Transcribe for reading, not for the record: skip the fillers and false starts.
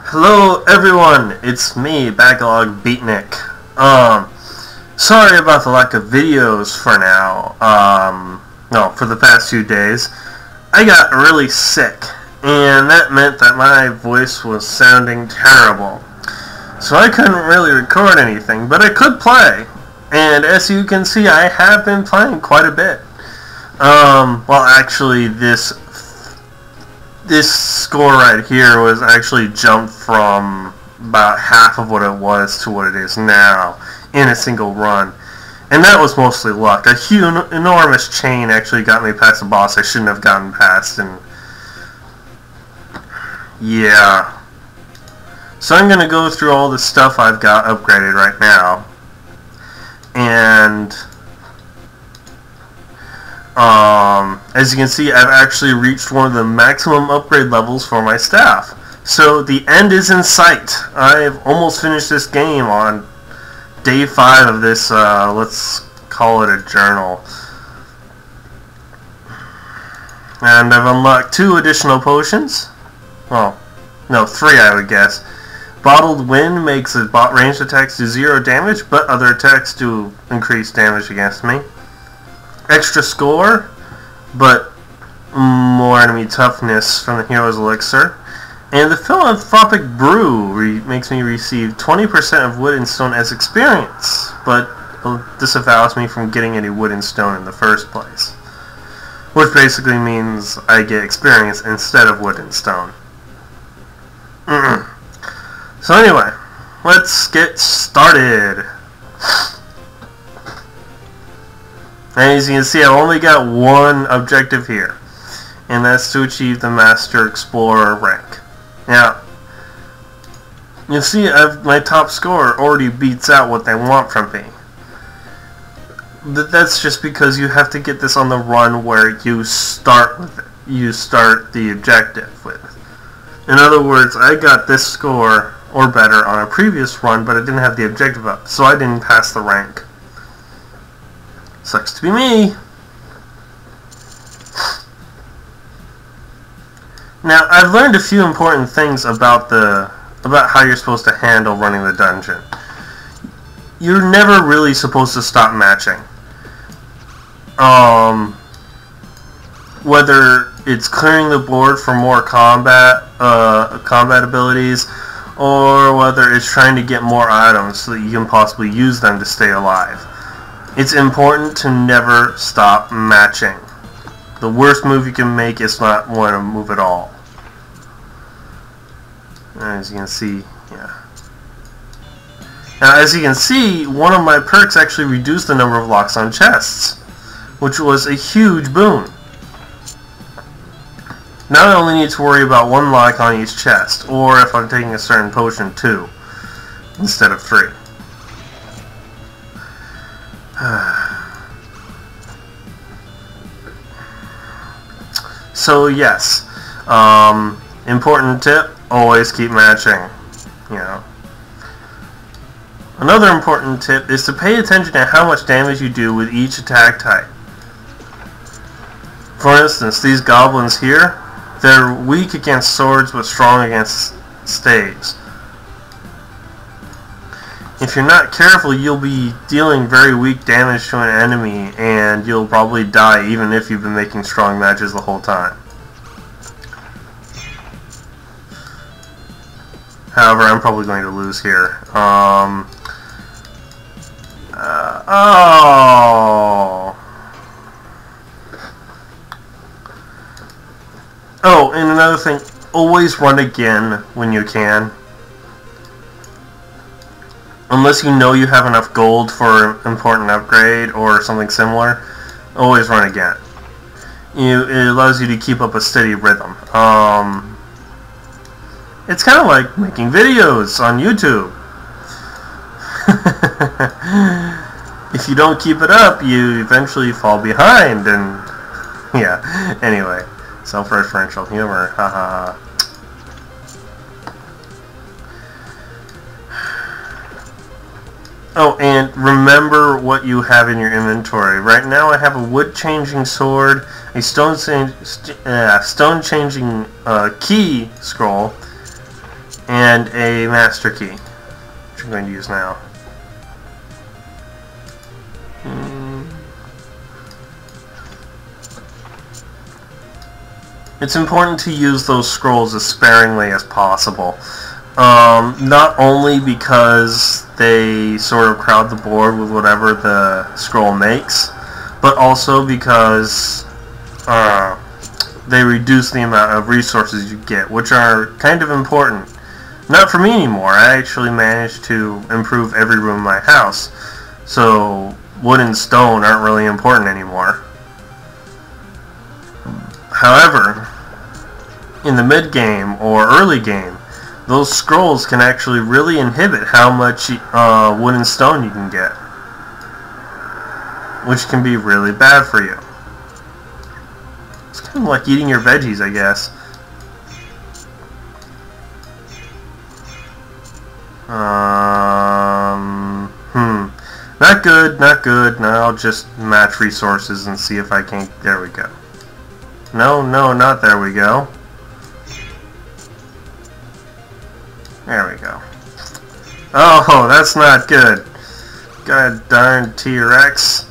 Hello everyone, it's me, Backlog Beatnik. Sorry about the lack of videos for now. No, for the past few days. I got really sick, and that meant that my voice was sounding terrible. So I couldn't really record anything, but I could play. And as you can see, I have been playing quite a bit. Well actually this score right here was actually jumped from about half of what it was to what it is now in a single run. And that was mostly luck. A huge, enormous chain actually got me past a boss I shouldn't have gotten past, and yeah. So I'm going to go through all the stuff I've got upgraded right now. And as you can see, I've actually reached one of the maximum upgrade levels for my staff. So the end is in sight. I've almost finished this game on day 5 of this, let's call it a journal. And I've unlocked 2 additional potions. Well, no, 3 I would guess. Bottled Wind makes ranged attacks do 0 damage, but other attacks do increase damage against me. Extra score, but more enemy toughness from the hero's elixir. And the philanthropic brew makes me receive 20% of wood and stone as experience, but disavows me from getting any wood and stone in the first place, which basically means I get experience instead of wood and stone. So anyway, let's get started. And as you can see, I've only got one objective here, and that's to achieve the Master Explorer rank. Now, you see my top score already beats out what they want from me. That's just because you have to get this on the run where you start with it. You start the objective with. In other words, I got this score or better on a previous run, but I didn't have the objective up, so I didn't pass the rank. Sucks to be me. Now, I've learned a few important things about how you're supposed to handle running the dungeon. You're never really supposed to stop matching. Whether it's clearing the board for more combat abilities, or whether it's trying to get more items so that you can possibly use them to stay alive. It's important to never stop matching. The worst move you can make is not want to move at all. As you can see, yeah. Now, as you can see, one of my perks actually reduced the number of locks on chests, which was a huge boon. Now I only need to worry about 1 lock on each chest, or if I'm taking a certain potion, 2, instead of 3. So yes, important tip, always keep matching, you know. Another important tip is to pay attention to how much damage you do with each attack type. For instance, these goblins here, they're weak against swords but strong against staves. If you're not careful, you'll be dealing very weak damage to an enemy, and you'll probably die even if you've been making strong matches the whole time. However, I'm probably going to lose here. Oh, and another thing, always run again when you can. Unless you know you have enough gold for an important upgrade or something similar, always run again. It allows you to keep up a steady rhythm. It's kind of like making videos on YouTube. If you don't keep it up, you eventually fall behind, and yeah, anyway, self-referential humor, haha. Oh, and remember what you have in your inventory. Right now I have a wood-changing sword, a stone-changing key scroll, and a master key, which I'm going to use now. It's important to use those scrolls as sparingly as possible. Not only because they sort of crowd the board with whatever the scroll makes, but also because they reduce the amount of resources you get, which are kind of important. Not for me anymore. I actually managed to improve every room in my house, so wood and stone aren't really important anymore. However, in the mid-game or early game, those scrolls can actually really inhibit how much wood and stone you can get, which can be really bad for you. It's kind of like eating your veggies, I guess. Not good, not good. Now I'll just match resources and see if I can... There we go. No, not there we go. There we go. Oh, that's not good. God darn T-Rex.